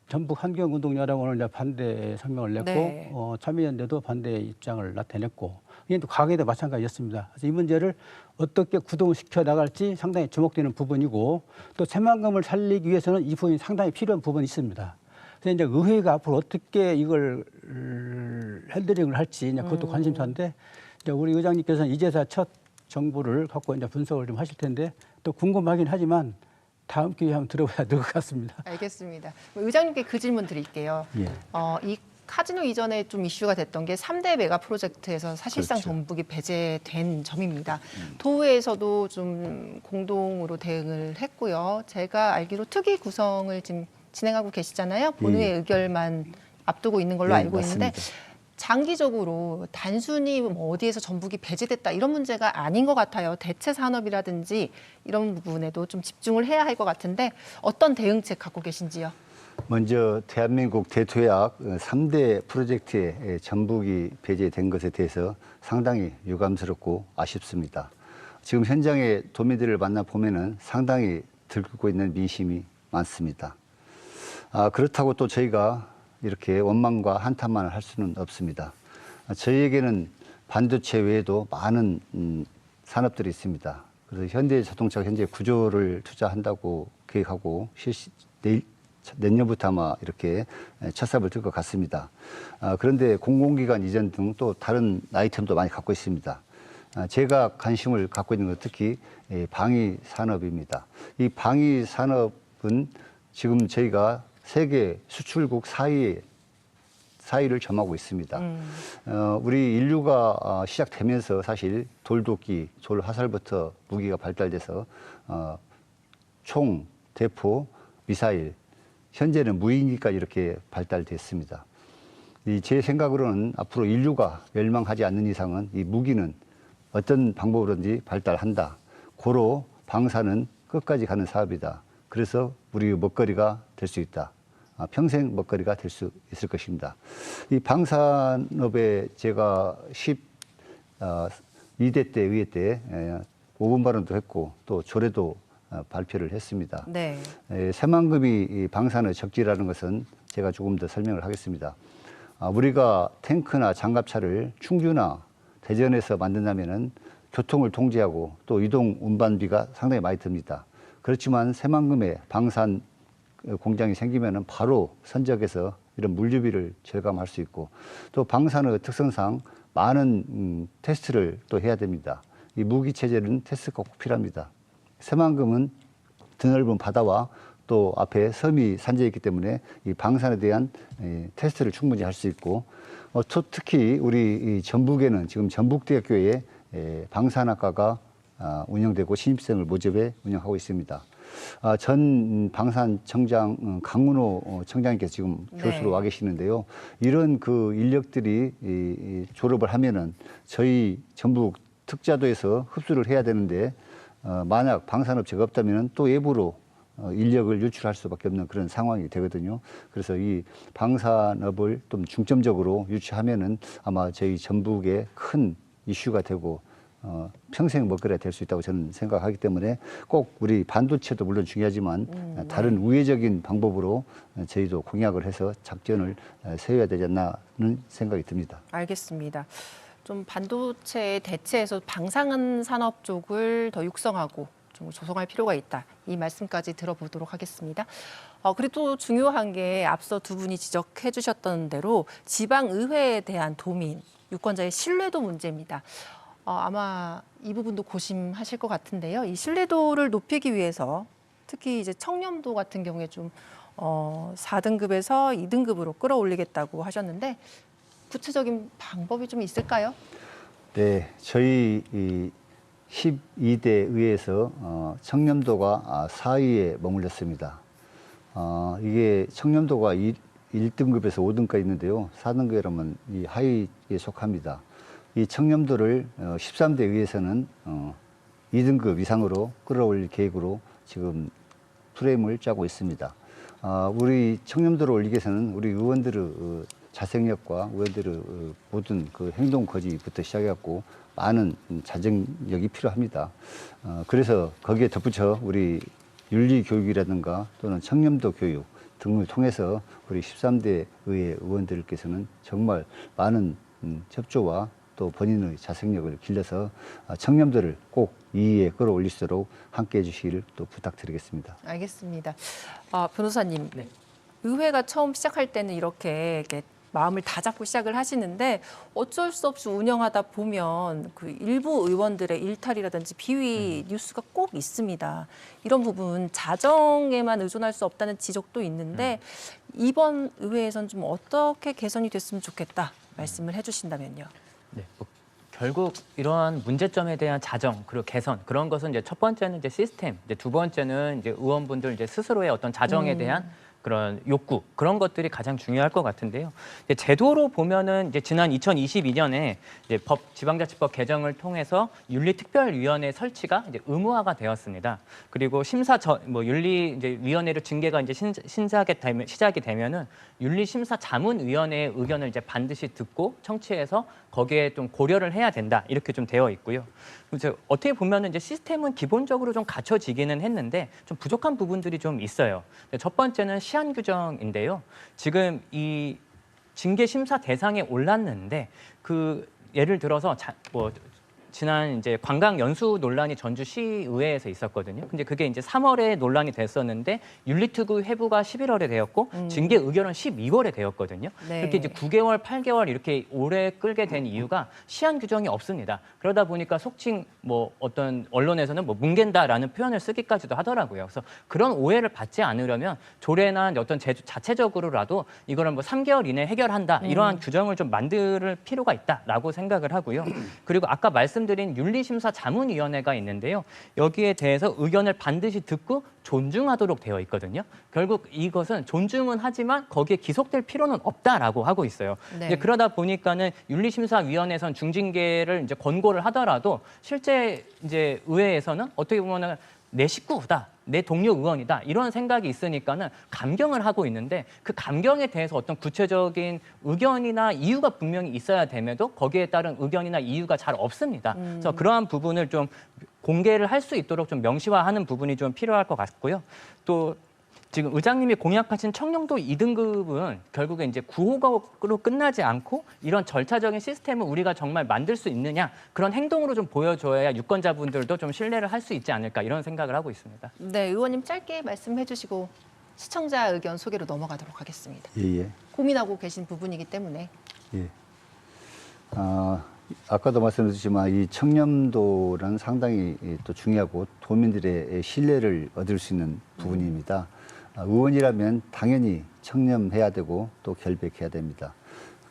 전북 환경운동연합은 오늘 이제 반대 성명을 냈고 네. 참여연대도 반대 입장을 나타냈고 이게 또 과거에도 마찬가지였습니다. 그래서 이 문제를 어떻게 구동시켜 나갈지 상당히 주목되는 부분이고 또 새만금을 살리기 위해서는 이 부분이 상당히 필요한 부분이 있습니다. 그래서 이제 의회가 앞으로 어떻게 이걸 핸들링을 할지 이제 그것도 관심사인데 이제 우리 의장님께서는 이제서 첫 정보를 갖고 이제 분석을 좀 하실 텐데 또 궁금하긴 하지만 다음 기회에 한번 들어봐야 될 것 같습니다. 알겠습니다. 의장님께 그 질문 드릴게요. 예. 이 카지노 이전에 좀 이슈가 됐던 게 3대 메가 프로젝트에서 사실상 그렇죠. 전북이 배제된 점입니다. 도의회에서도 좀 공동으로 대응을 했고요. 제가 알기로 특위 구성을 지금 진행하고 계시잖아요. 본회의 의결만 앞두고 있는 걸로 예, 알고 있는데 맞습니다. 장기적으로 단순히 뭐 어디에서 전북이 배제됐다 이런 문제가 아닌 것 같아요. 대체 산업이라든지 이런 부분에도 좀 집중을 해야 할 것 같은데 어떤 대응책 갖고 계신지요? 먼저 대한민국 대토약 3대 프로젝트에 전북이 배제된 것에 대해서 상당히 유감스럽고 아쉽습니다. 지금 현장의 도민들을 만나보면 상당히 들끓고 있는 민심이 많습니다. 그렇다고 또 저희가 이렇게 원망과 한탄만 할 수는 없습니다. 저희에게는 반도체 외에도 많은 산업들이 있습니다. 그래서 현대자동차가 현재 9조를 투자한다고 계획하고 내년부터 아마 이렇게 첫 삽을 뜰 것 같습니다. 그런데 공공기관 이전 등 또 다른 아이템도 많이 갖고 있습니다. 제가 관심을 갖고 있는 건 특히 방위 산업입니다. 이 방위 산업은 지금 저희가 세계 수출국 4위를 점하고 있습니다. 우리 인류가 시작되면서 사실 돌도끼, 돌 화살부터 무기가 발달돼서 총, 대포, 미사일, 현재는 무인기까지 이렇게 발달됐습니다. 제 생각으로는 앞으로 인류가 멸망하지 않는 이상은 이 무기는 어떤 방법으로든지 발달한다. 고로 방사는 끝까지 가는 사업이다. 그래서 우리 먹거리가 될 수 있다. 평생 먹거리가 될 수 있을 것입니다. 이 방산업에 제가 12대 때 의회 때 5분 발언도 했고 또 조례도 발표를 했습니다. 네. 새만금이 방산의 적지라는 것은 제가 조금 더 설명을 하겠습니다. 우리가 탱크나 장갑차를 충주나 대전에서 만든다면은 교통을 통제하고 또 이동 운반비가 상당히 많이 듭니다. 그렇지만 새만금에 방산 공장이 생기면은 바로 선적해서 이런 물류비를 절감할 수 있고 또 방산의 특성상 많은 테스트를 또 해야 됩니다. 이 무기 체제는 테스트가 꼭 필요합니다. 새만금은 드넓은 바다와 또 앞에 섬이 산재해 있기 때문에 이 방산에 대한 테스트를 충분히 할 수 있고 특히 우리 전북에는 지금 전북대학교에 방산학과가 운영되고 신입생을 모집해 운영하고 있습니다. 전 방산청장 강문호 청장님께서 지금 교수로 와 계시는데요. 이런 그 인력들이 졸업을 하면은 저희 전북 특자도에서 흡수를 해야 되는데 만약 방산업체가 없다면 또 외부로 인력을 유출할 수밖에 없는 그런 상황이 되거든요. 그래서 이 방산업을 좀 중점적으로 유치하면은 아마 저희 전북에 큰 이슈가 되고 평생 먹거리가 될 수 있다고 저는 생각하기 때문에 꼭 우리 반도체도 물론 중요하지만 다른 우회적인 방법으로 저희도 공약을 해서 작전을 세워야 되지 않나는 생각이 듭니다. 알겠습니다. 좀 반도체에 대체해서 방산 산업 쪽을 더 육성하고 좀 조성할 필요가 있다. 이 말씀까지 들어보도록 하겠습니다. 그리고 또 중요한 게 앞서 두 분이 지적해 주셨던 대로 지방의회에 대한 도민, 유권자의 신뢰도 문제입니다. 아마 이 부분도 고심하실 것 같은데요. 이 신뢰도를 높이기 위해서 특히 이제 청렴도 같은 경우에 좀 4등급에서 2등급으로 끌어올리겠다고 하셨는데 구체적인 방법이 좀 있을까요? 네, 저희 12대 의회에서 청렴도가 4위에 머물렀습니다. 이게 청렴도가 1등급에서 5등까지 있는데요. 4등급이라면 이 하위에 속합니다. 이 청렴도를 13대 의회에서는 2등급 이상으로 끌어올릴 계획으로 지금 프레임을 짜고 있습니다. 우리 청렴도를 올리기 위해서는 우리 의원들의 자생력과 의원들의 모든 그 행동 거지부터 시작해갖고 많은 자정력이 필요합니다. 그래서 거기에 덧붙여 우리 윤리 교육이라든가 또는 청렴도 교육 등을 통해서 우리 13대 의회 의원들께서는 정말 많은 협조와 또 본인의 자생력을 길러서 청렴도를 꼭 2위에 끌어올릴 수 있도록 함께해 주시기를 또 부탁드리겠습니다. 알겠습니다. 변호사님, 네. 의회가 처음 시작할 때는 이렇게 마음을 다잡고 시작을 하시는데 어쩔 수 없이 운영하다 보면 그 일부 의원들의 일탈이라든지 비위 뉴스가 꼭 있습니다. 이런 부분 자정에만 의존할 수 없다는 지적도 있는데 이번 의회에서는 좀 어떻게 개선이 됐으면 좋겠다 말씀을 해주신다면요. 네, 뭐 결국 이러한 문제점에 대한 자정 그리고 개선 그런 것은 이제 첫 번째는 이제 시스템, 이제 두 번째는 이제 의원분들 이제 스스로의 어떤 자정에 대한 그런 욕구 그런 것들이 가장 중요할 것 같은데요. 이제 제도로 보면은 이제 지난 2022년에 이제 지방자치법 개정을 통해서 윤리특별위원회 설치가 이제 의무화가 되었습니다. 그리고 윤리 이제 위원회로 징계가 이제 시작이 되면은 윤리심사자문위원회의 의견을 이제 반드시 듣고 청취해서 거기에 좀 고려를 해야 된다 이렇게 좀 되어 있고요. 그래서 어떻게 보면은 이제 시스템은 기본적으로 좀 갖춰지기는 했는데 좀 부족한 부분들이 좀 있어요. 첫 번째는 시한 규정인데요. 지금 이 징계 심사 대상에 올랐는데 그 예를 들어서 지난 이제 관광 연수 논란이 전주시의회에서 있었거든요. 근데 그게 이제 3월에 논란이 됐었는데 윤리특위 회부가 11월에 되었고 징계 의결은 12월에 되었거든요. 네. 그렇게 이제 9개월, 8개월 이렇게 오래 끌게 된 이유가 시한 규정이 없습니다. 그러다 보니까 속칭 뭐 어떤 언론에서는 뭐 뭉갠다라는 표현을 쓰기까지도 하더라고요. 그래서 그런 오해를 받지 않으려면 조례나 어떤 자체적으로라도 이거를 뭐 3개월 이내에 해결한다 이러한 규정을 좀 만들 필요가 있다라고 생각을 하고요. 그리고 아까 말씀드린 윤리심사자문위원회가 있는데요. 여기에 대해서 의견을 반드시 듣고 존중하도록 되어 있거든요. 결국 이것은 존중은 하지만 거기에 기속될 필요는 없다라고 하고 있어요. 네. 이제 그러다 보니까는 윤리심사위원회에선 중징계를 이제 권고를 하더라도 실제 이제 의회에서는 어떻게 보면은 내 식구다, 내 동료 의원이다 이런 생각이 있으니까는 감경을 하고 있는데 그 감경에 대해서 어떤 구체적인 의견이나 이유가 분명히 있어야 됨에도 거기에 따른 의견이나 이유가 잘 없습니다. 그래서 그러한 부분을 좀 공개를 할 수 있도록 좀 명시화하는 부분이 좀 필요할 것 같고요. 또 지금 의장님이 공약하신 청렴도 2등급은 결국에 이제 구호로 끝나지 않고 이런 절차적인 시스템을 우리가 정말 만들 수 있느냐 그런 행동으로 좀 보여줘야 유권자분들도 좀 신뢰를 할 수 있지 않을까 이런 생각을 하고 있습니다. 네, 의원님 짧게 말씀해 주시고 시청자 의견 소개로 넘어가도록 하겠습니다. 예. 고민하고 계신 부분이기 때문에. 예. 아까도 말씀드렸지만 이 청렴도는 상당히 또 중요하고 도민들의 신뢰를 얻을 수 있는 부분입니다. 의원이라면 당연히 청렴해야 되고 또 결백해야 됩니다.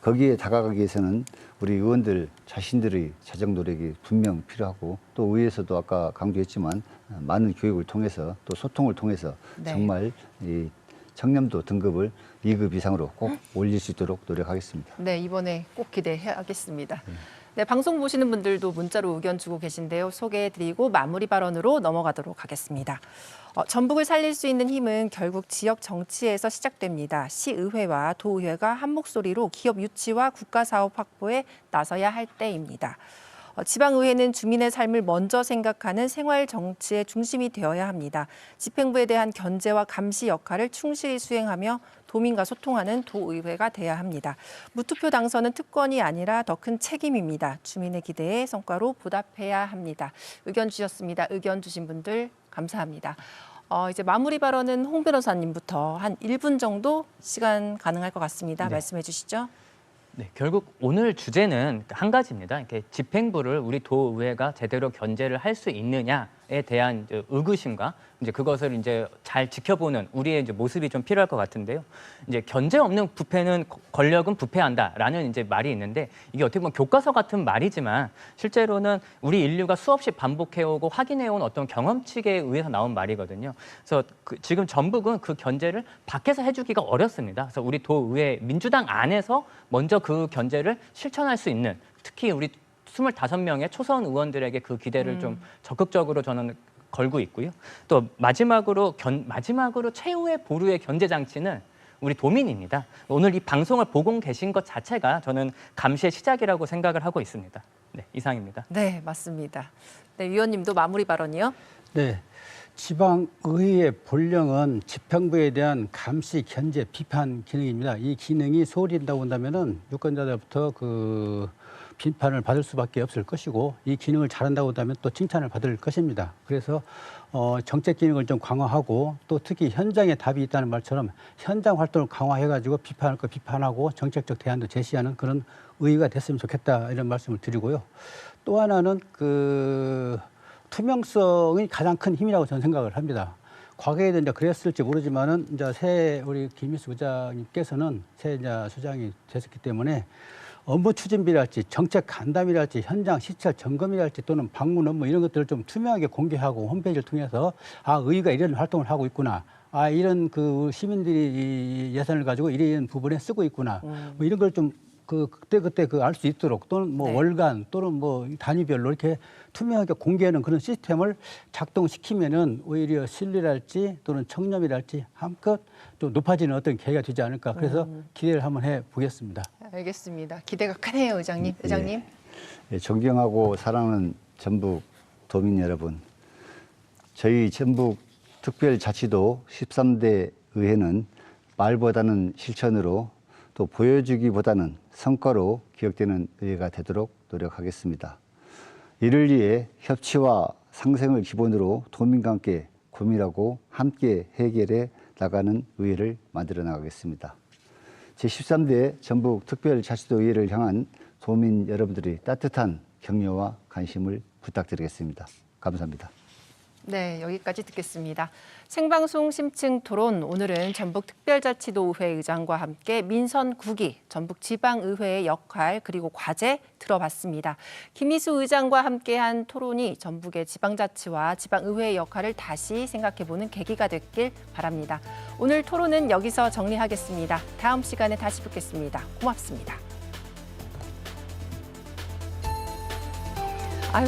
거기에 다가가기 위해서는 우리 의원들 자신들의 자정 노력이 분명 필요하고 또 의회에서도 아까 강조했지만 많은 교육을 통해서 또 소통을 통해서 네. 정말 이 청렴도 등급을 2급 이상으로 꼭 올릴 수 있도록 노력하겠습니다. 네, 이번에 꼭 기대하겠습니다. 네, 방송 보시는 분들도 문자로 의견 주고 계신데요. 소개해드리고 마무리 발언으로 넘어가도록 하겠습니다. 전북을 살릴 수 있는 힘은 결국 지역 정치에서 시작됩니다. 시의회와 도의회가 한 목소리로 기업 유치와 국가사업 확보에 나서야 할 때입니다. 지방의회는 주민의 삶을 먼저 생각하는 생활 정치의 중심이 되어야 합니다. 집행부에 대한 견제와 감시 역할을 충실히 수행하며 도민과 소통하는 도의회가 돼야 합니다. 무투표 당선은 특권이 아니라 더 큰 책임입니다. 주민의 기대에 성과로 보답해야 합니다. 의견 주셨습니다. 의견 주신 분들 감사합니다. 이제 마무리 발언은 홍 변호사님부터 한 1분 정도 시간 가능할 것 같습니다. 네. 말씀해 주시죠. 네, 결국 오늘 주제는 한 가지입니다. 이렇게 집행부를 우리 도의회가 제대로 견제를 할 수 있느냐에 대한 이제 의구심과 이제 그것을 이제 잘 지켜보는 우리의 이제 모습이 좀 필요할 것 같은데요. 이제 견제 없는 부패는 권력은 부패한다라는 이제 말이 있는데 이게 어떻게 보면 교과서 같은 말이지만 실제로는 우리 인류가 수없이 반복해오고 확인해온 어떤 경험칙에 의해서 나온 말이거든요. 그래서 지금 전북은 그 견제를 밖에서 해주기가 어렵습니다. 그래서 우리 도의회 민주당 안에서 먼저 그 견제를 실천할 수 있는 특히 우리 25명의 초선 의원들에게 그 기대를 좀 적극적으로 저는 걸고 있고요. 또 마지막으로 최후의 보루의 견제 장치는 우리 도민입니다. 오늘 이 방송을 보고 계신 것 자체가 저는 감시의 시작이라고 생각을 하고 있습니다. 네, 이상입니다. 네, 맞습니다. 네, 위원님도 마무리 발언이요. 네. 지방의회의 본령은 집행부에 대한 감시, 견제, 비판 기능입니다. 이 기능이 소홀히 된다고 한다면은 유권자들부터 그 비판을 받을 수밖에 없을 것이고 이 기능을 잘한다고 하면 또 칭찬을 받을 것입니다. 그래서 정책 기능을 좀 강화하고 또 특히 현장에 답이 있다는 말처럼 현장 활동을 강화해가지고 비판할 거 비판하고 정책적 대안도 제시하는 그런 의의가 됐으면 좋겠다 이런 말씀을 드리고요. 또 하나는 그 투명성이 가장 큰 힘이라고 저는 생각을 합니다. 과거에도 이제 그랬을지 모르지만은 이제 새 우리 김희수 의장님께서는 새 이제 수장이 되셨기 때문에 업무 추진비랄지 정책 간담이랄지 현장 시찰 점검이랄지 또는 방문 업무 이런 것들을 좀 투명하게 공개하고 홈페이지를 통해서 아 의회가 이런 활동을 하고 있구나. 아 이런 그 시민들이 이 예산을 가지고 이런 부분에 쓰고 있구나. 뭐 이런 걸 좀 그때 그 알 수 있도록 또는 뭐 네. 월간 또는 뭐 단위별로 이렇게 투명하게 공개하는 그런 시스템을 작동시키면은 오히려 신뢰랄지 또는 청렴이랄지 한껏 좀 높아지는 어떤 계기가 되지 않을까. 그래서 기대를 한번 해 보겠습니다. 알겠습니다. 기대가 크네요, 의장님. 의장님. 예, 존경하고 사랑하는 전북 도민 여러분, 저희 전북 특별자치도 13대 의회는 말보다는 실천으로 또 보여주기보다는 성과로 기억되는 의회가 되도록 노력하겠습니다. 이를 위해 협치와 상생을 기본으로 도민과 함께 고민하고 함께 해결해 나가는 의회를 만들어 나가겠습니다. 제13대 전북특별자치도 의회를 향한 도민 여러분들의 따뜻한 격려와 관심을 부탁드리겠습니다. 감사합니다. 네, 여기까지 듣겠습니다. 생방송 심층 토론, 오늘은 전북특별자치도의회 의장과 함께 민선 9기 전북지방의회의 역할 그리고 과제 들어봤습니다. 김희수 의장과 함께한 토론이 전북의 지방자치와 지방의회의 역할을 다시 생각해보는 계기가 됐길 바랍니다. 오늘 토론은 여기서 정리하겠습니다. 다음 시간에 다시 뵙겠습니다. 고맙습니다. 아유,